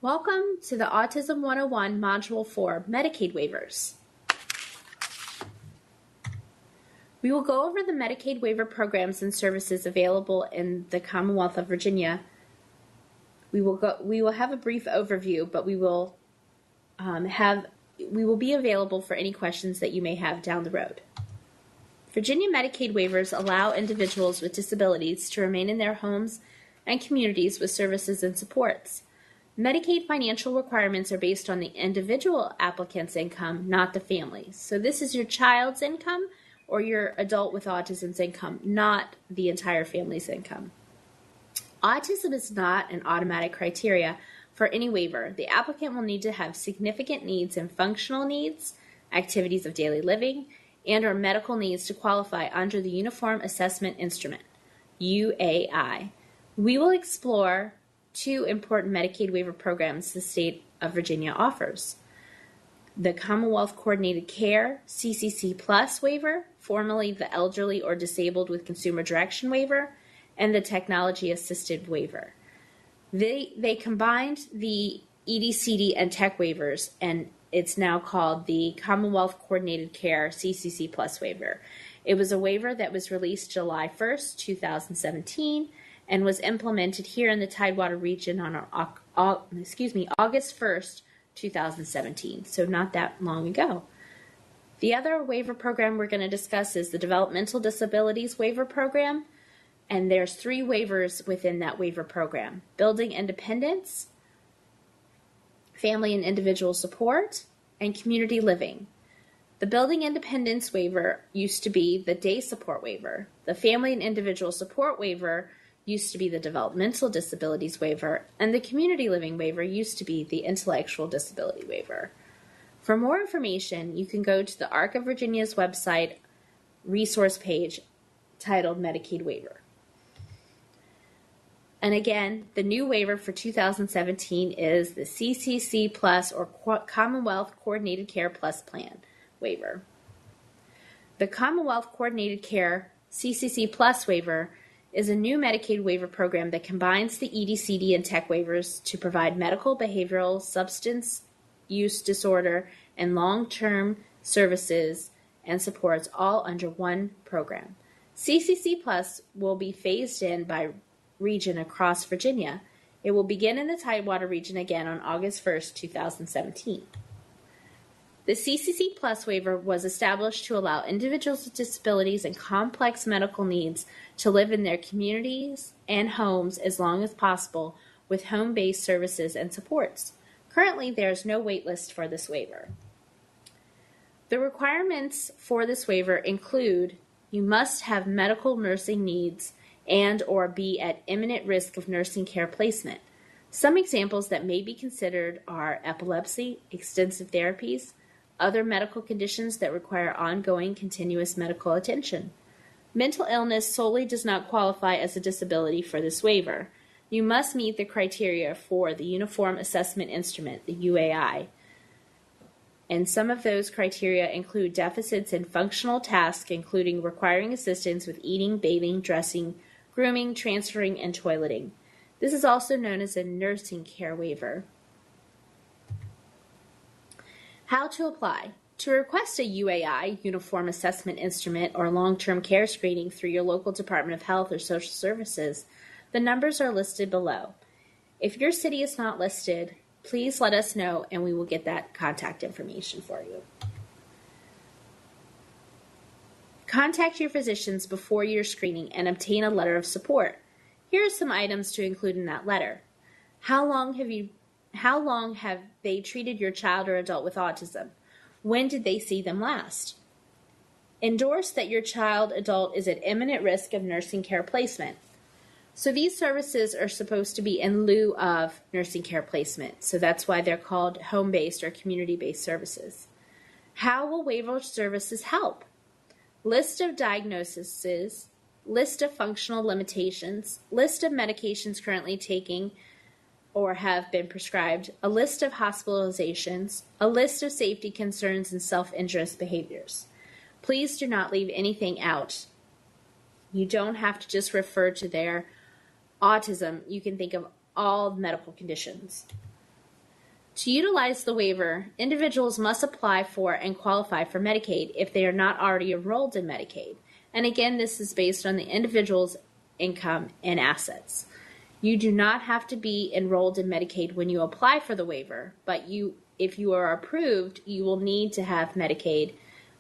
Welcome to the Autism 101 Module 4 Medicaid Waivers. We will go over the Medicaid waiver programs and services available in the Commonwealth of Virginia. We will have a brief overview, but we will be available for any questions that you may have down the road. Virginia Medicaid waivers allow individuals with disabilities to remain in their homes and communities with services and supports. Medicaid financial requirements are based on the individual applicant's income, not the family's. So this is your child's income or your adult with autism's income, not the entire family's income. Autism is not an automatic criteria for any waiver. The applicant will need to have significant needs and functional needs, activities of daily living, and or medical needs to qualify under the Uniform Assessment Instrument, UAI. We will explore two important Medicaid waiver programs the state of Virginia offers. The Commonwealth Coordinated Care, CCC Plus waiver, formerly the Elderly or Disabled with Consumer Direction waiver, and the Technology Assisted waiver. They combined the EDCD and TEC waivers, and it's now called the Commonwealth Coordinated Care, CCC Plus waiver. It was a waiver that was released July 1st, 2017, and was implemented here in the Tidewater region on August 1st, 2017, so not that long ago. The other waiver program we're going to discuss is the Developmental Disabilities Waiver Program, and there's 3 waivers within that waiver program: Building Independence, Family and Individual Support, and Community Living. The Building Independence waiver used to be the Day Support waiver. The Family and Individual Support waiver used to be the Developmental Disabilities waiver, and the Community Living waiver used to be the Intellectual Disability waiver. For more information, you can go to the ARC of Virginia's website resource page titled Medicaid Waiver. And again, the new waiver for 2017 is the CCC Plus or Commonwealth Coordinated Care Plus Plan waiver. The Commonwealth Coordinated Care CCC Plus waiver is a new Medicaid waiver program that combines the EDCD and TEC waivers to provide medical, behavioral, substance use disorder, and long-term services and supports all under one program. CCC Plus will be phased in by region across Virginia. It will begin in the Tidewater region again on August 1st, 2017. The CCC Plus waiver was established to allow individuals with disabilities and complex medical needs to live in their communities and homes as long as possible with home-based services and supports. Currently, there is no wait list for this waiver. The requirements for this waiver include you must have medical nursing needs and or be at imminent risk of nursing care placement. Some examples that may be considered are epilepsy, extensive therapies, other medical conditions that require ongoing continuous medical attention. Mental illness solely does not qualify as a disability for this waiver. You must meet the criteria for the Uniform Assessment Instrument, the UAI. And some of those criteria include deficits in functional tasks, including requiring assistance with eating, bathing, dressing, grooming, transferring, and toileting. This is also known as a nursing care waiver. How to apply. To request a UAI, Uniform Assessment Instrument, or long-term care screening through your local Department of Health or Social Services, the numbers are listed below. If your city is not listed, please let us know and we will get that contact information for you. Contact your physicians before your screening and obtain a letter of support. Here are some items to include in that letter. How long have they treated your child or adult with autism? When did they see them last? Endorse that your child, adult is at imminent risk of nursing care placement. So these services are supposed to be in lieu of nursing care placement. So that's why they're called home-based or community-based services. How will waiver services help? List of diagnoses, list of functional limitations, list of medications currently taking or have been prescribed, a list of hospitalizations, a list of safety concerns and self-injurious behaviors. Please do not leave anything out. You don't have to just refer to their autism. You can think of all medical conditions. To utilize the waiver, individuals must apply for and qualify for Medicaid if they are not already enrolled in Medicaid. And again, this is based on the individual's income and assets. You do not have to be enrolled in Medicaid when you apply for the waiver, but if you are approved, you will need to have Medicaid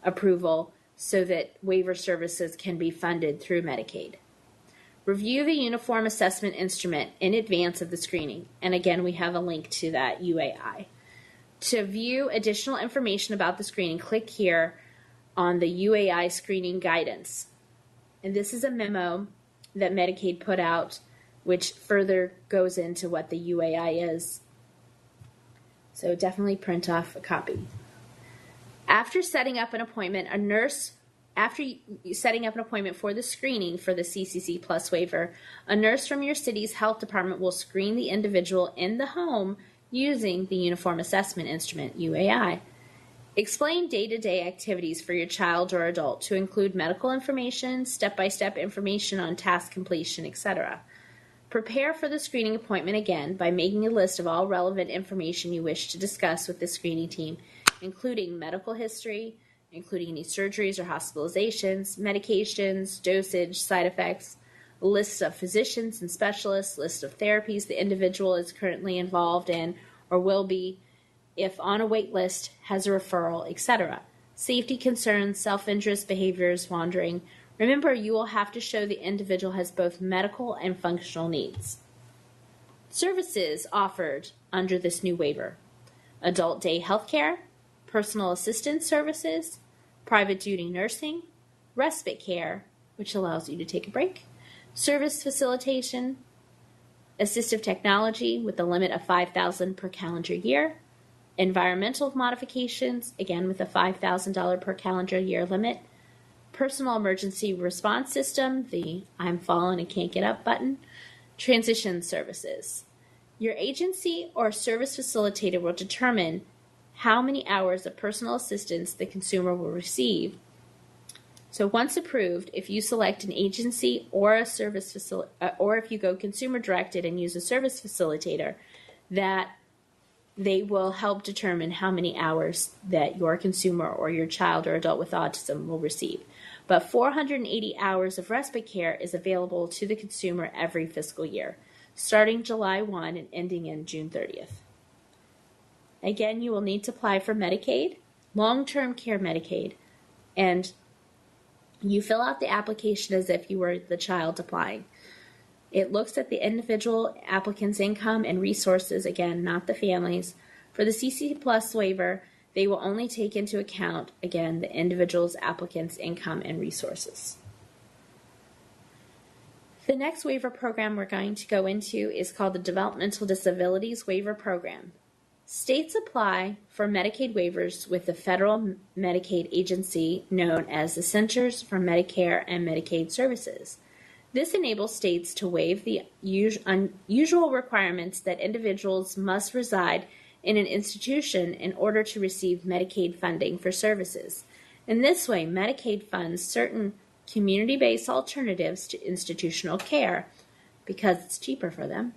approval so that waiver services can be funded through Medicaid. Review the Uniform Assessment Instrument in advance of the screening. And again, we have a link to that UAI. To view additional information about the screening, click here on the UAI screening guidance. And this is a memo that Medicaid put out, which further goes into what the UAI is. So definitely print off a copy. After setting up an appointment, after setting up an appointment for the screening for the CCC Plus waiver, a nurse from your city's health department will screen the individual in the home using the Uniform Assessment Instrument, UAI. Explain day-to-day activities for your child or adult to include medical information, step-by-step information on task completion, etc. Prepare for the screening appointment again by making a list of all relevant information you wish to discuss with the screening team, including medical history, including any surgeries or hospitalizations, medications, dosage, side effects, lists of physicians and specialists, list of therapies the individual is currently involved in or will be if on a wait list, has a referral, etc. Safety concerns, self-interest behaviors, wandering. Remember, you will have to show the individual has both medical and functional needs. Services offered under this new waiver: adult day health care, personal assistance services, private duty nursing, respite care, which allows you to take a break, service facilitation, assistive technology with a limit of $5,000 per calendar year, environmental modifications, again with a $5,000 per calendar year limit, personal emergency response system, the I'm fallen and can't get up button, transition services. Your agency or service facilitator will determine how many hours of personal assistance the consumer will receive. So once approved, if you select an agency or a service or if you go consumer directed and use a service facilitator, that they will help determine how many hours that your consumer or your child or adult with autism will receive. But 480 hours of respite care is available to the consumer every fiscal year, starting July 1 and ending in June 30th. Again, you will need to apply for Medicaid, long-term care Medicaid, and you fill out the application as if you were the child applying. It looks at the individual applicant's income and resources, again, not the families. For the CC Plus waiver, they will only take into account, again, the individual's applicant's income and resources. The next waiver program we're going to go into is called the Developmental Disabilities Waiver Program. States apply for Medicaid waivers with the federal Medicaid agency known as the Centers for Medicare and Medicaid Services. This enables states to waive the unusual requirements that individuals must reside in an institution in order to receive Medicaid funding for services. In this way, Medicaid funds certain community-based alternatives to institutional care because it's cheaper for them.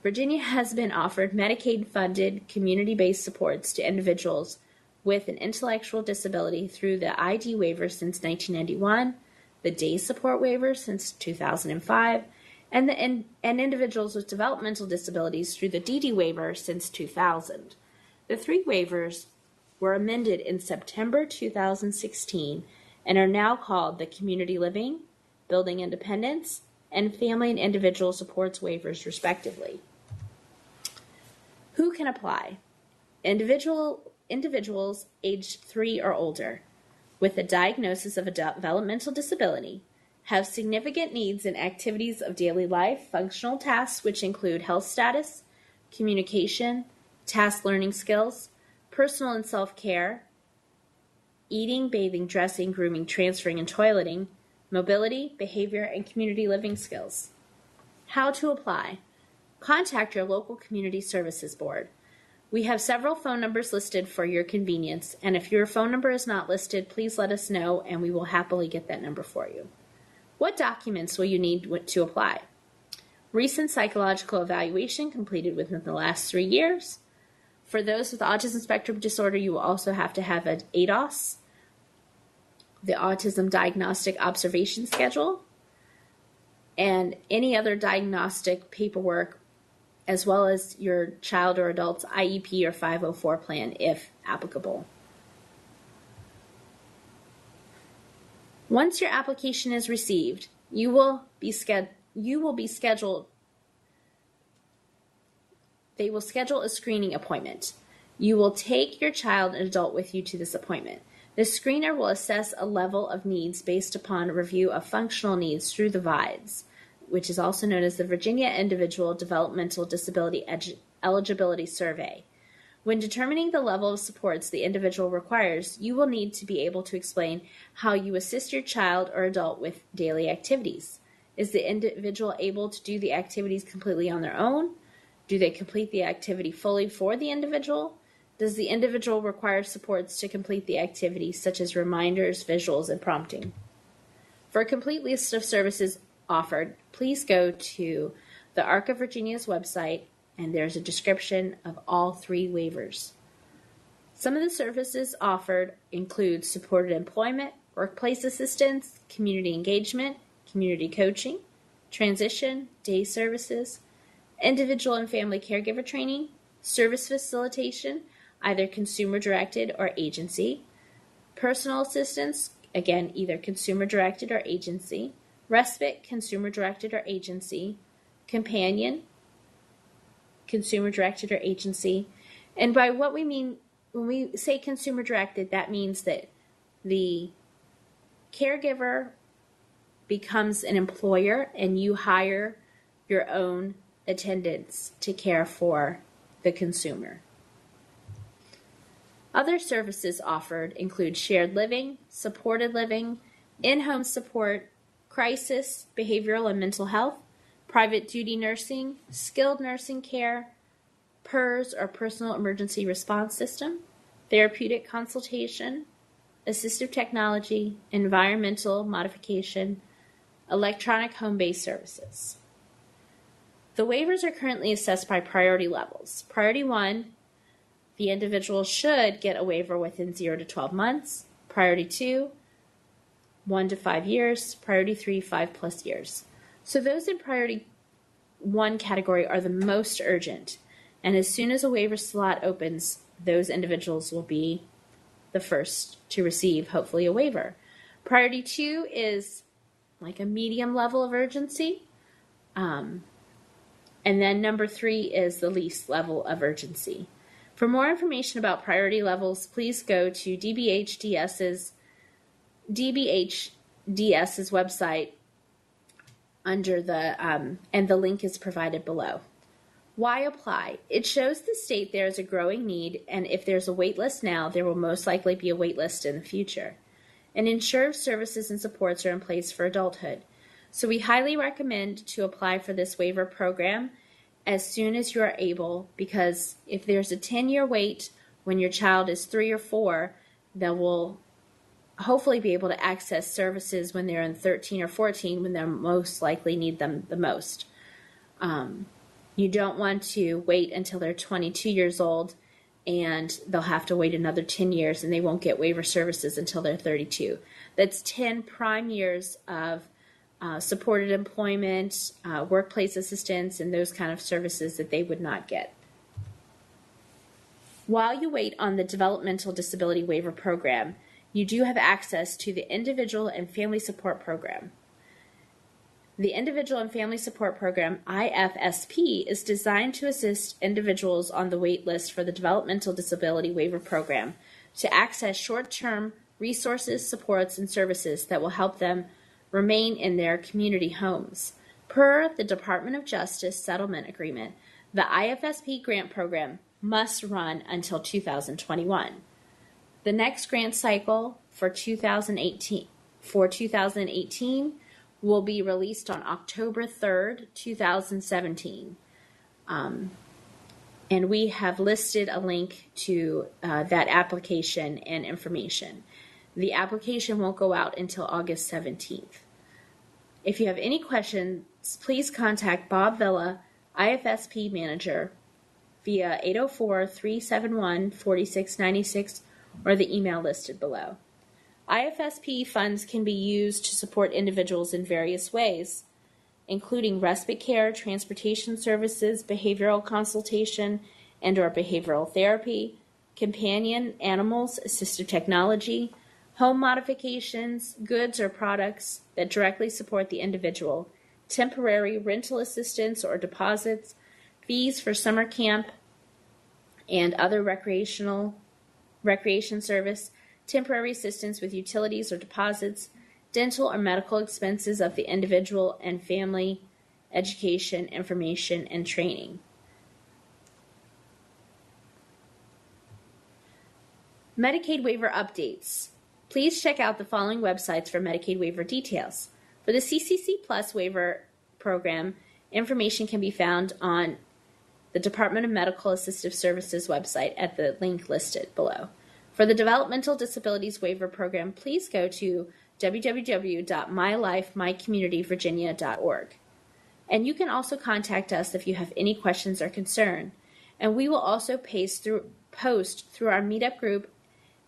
Virginia has been offered Medicaid-funded community-based supports to individuals with an intellectual disability through the ID waiver since 1991, the day support waiver since 2005, and individuals with developmental disabilities through the DD waiver since 2000. The three waivers were amended in September 2016 and are now called the Community Living, Building Independence, and Family and Individual Supports waivers, respectively. Who can apply? Individuals aged 3 or older with a diagnosis of a developmental disability have significant needs in activities of daily life, functional tasks which include health status, communication, task learning skills, personal and self-care, eating, bathing, dressing, grooming, transferring, and toileting, mobility, behavior, and community living skills. How to apply? Contact your local community services board. We have several phone numbers listed for your convenience, and if your phone number is not listed, please let us know and we will happily get that number for you. What documents will you need to apply? Recent psychological evaluation completed within the last 3 years, For those with autism spectrum disorder, you will also have to have an ADOS, the Autism Diagnostic Observation Schedule, and any other diagnostic paperwork, as well as your child or adult's IEP or 504 plan, if applicable. Once your application is received, you will be scheduled. They will schedule a screening appointment. You will take your child and adult with you to this appointment. The screener will assess a level of needs based upon a review of functional needs through the VIDES, which is also known as the Virginia Individual Developmental Disability Eligibility Survey. When determining the level of supports the individual requires, you will need to be able to explain how you assist your child or adult with daily activities. Is the individual able to do the activities completely on their own? Do they complete the activity fully for the individual? Does the individual require supports to complete the activity, such as reminders, visuals, and prompting? For a complete list of services offered, please go to the ARC of Virginia's website, and there's a description of all 3 waivers. Some of the services offered include supported employment, workplace assistance, community engagement, community coaching, transition, day services, individual and family caregiver training, service facilitation, either consumer-directed or agency, personal assistance, again, either consumer-directed or agency, respite, consumer-directed or agency, companion, consumer-directed or agency. And by what we mean, when we say consumer-directed, that means that the caregiver becomes an employer and you hire your own attendants to care for the consumer. Other services offered include shared living, supported living, in-home support, crisis, behavioral and mental health, private duty nursing, skilled nursing care, PERS or personal emergency response system, therapeutic consultation, assistive technology, environmental modification, electronic home-based services. The waivers are currently assessed by priority levels. Priority 1, the individual should get a waiver within 0 to 12 months. Priority 2, 1 to 5 years. Priority 3, 5+ years. So those in priority 1 category are the most urgent. And as soon as a waiver slot opens, those individuals will be the first to receive, hopefully, a waiver. Priority 2 is like a medium level of urgency. And then number 3 is the least level of urgency. For more information about priority levels, please go to DBHDS's website under the, and the link is provided below. Why apply? It shows the state there is a growing need, and if there's a wait list now, there will most likely be a wait list in the future. And ensure services and supports are in place for adulthood. So we highly recommend to apply for this waiver program as soon as you are able, because if there's a 10-year wait when your child is 3 or 4, they will hopefully be able to access services when they're in 13 or 14 when they most likely need them the most. You don't want to wait until they're 22 years old and they'll have to wait another 10 years and they won't get waiver services until they're 32. That's 10 prime years of supported employment, workplace assistance, and those kind of services that they would not get. While you wait on the Developmental Disability Waiver Program, you do have access to the Individual and Family Support Program. The Individual and Family Support Program, IFSP, is designed to assist individuals on the wait list for the Developmental Disability Waiver Program to access short-term resources, supports, and services that will help them remain in their community homes. Per the Department of Justice Settlement Agreement, the IFSP grant program must run until 2021. The next grant cycle for 2018 will be released on October 3rd, 2017. And we have listed a link to that application and information. The application won't go out until August 17th. If you have any questions, please contact Bob Villa, IFSP Manager, via 804-371-4696 or the email listed below. IFSP funds can be used to support individuals in various ways, including respite care, transportation services, behavioral consultation and/or behavioral therapy, companion animals, assistive technology, home modifications, goods or products that directly support the individual, temporary rental assistance or deposits, fees for summer camp and other recreation service, temporary assistance with utilities or deposits, dental or medical expenses of the individual and family, education, information, and training. Medicaid waiver updates. Please check out the following websites for Medicaid waiver details. For the CCC Plus waiver program, information can be found on the Department of Medical Assistive Services website at the link listed below. For the Developmental Disabilities Waiver Program, please go to www.mylifemycommunityvirginia.org. And you can also contact us if you have any questions or concern. And we will also post through our Meetup group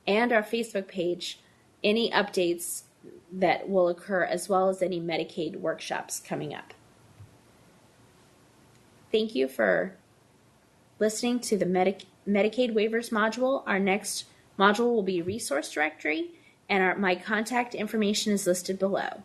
and our Facebook page any updates that will occur, as well as any Medicaid workshops coming up. Thank you for listening to the Medicaid waivers module. Our next module will be resource directory, and my contact information is listed below.